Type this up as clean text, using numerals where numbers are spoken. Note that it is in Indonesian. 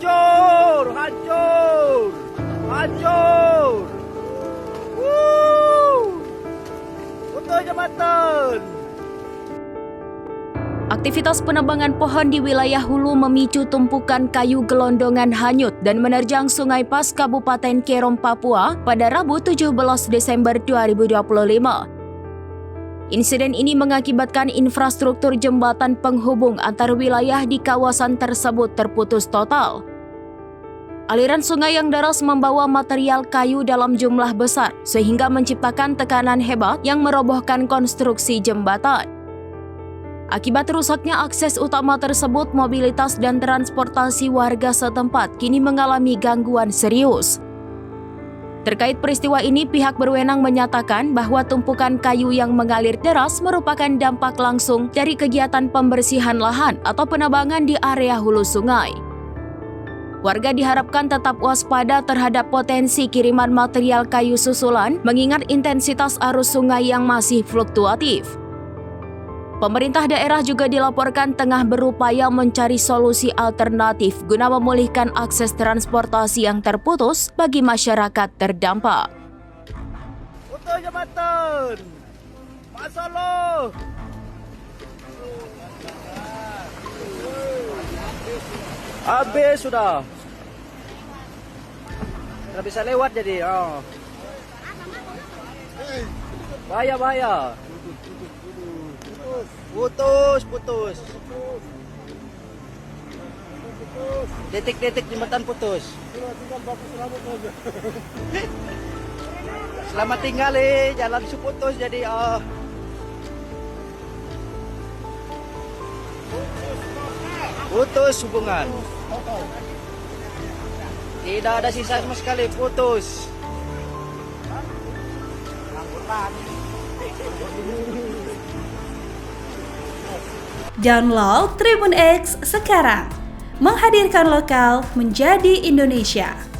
Hancur, hancur, hancur. Putus jembatan. Aktivitas penebangan pohon di wilayah hulu memicu tumpukan kayu gelondongan hanyut dan menerjang Sungai Pas, Kabupaten Kerom, Papua pada Rabu 17 Desember 2025. Insiden ini mengakibatkan infrastruktur jembatan penghubung antar wilayah di kawasan tersebut terputus total. Aliran sungai yang deras membawa material kayu dalam jumlah besar sehingga menciptakan tekanan hebat yang merobohkan konstruksi jembatan. Akibat rusaknya akses utama tersebut, mobilitas dan transportasi warga setempat kini mengalami gangguan serius. Terkait peristiwa ini, pihak berwenang menyatakan bahwa tumpukan kayu yang mengalir deras merupakan dampak langsung dari kegiatan pembersihan lahan atau penebangan di area hulu sungai. Warga diharapkan tetap waspada terhadap potensi kiriman material kayu susulan mengingat intensitas arus sungai yang masih fluktuatif. Pemerintah daerah juga dilaporkan tengah berupaya mencari solusi alternatif guna memulihkan akses transportasi yang terputus bagi masyarakat terdampak. Putus jembatan. Masalah. Habis sudah. Tidak bisa lewat jadi. Bahaya. Putus. Detik-detik jembatan putus. Selamat tinggal jalan putus jadi putus hubungan. Tidak ada sisa sama sekali, putus. Download Tribun X sekarang, menghadirkan lokal menjadi Indonesia.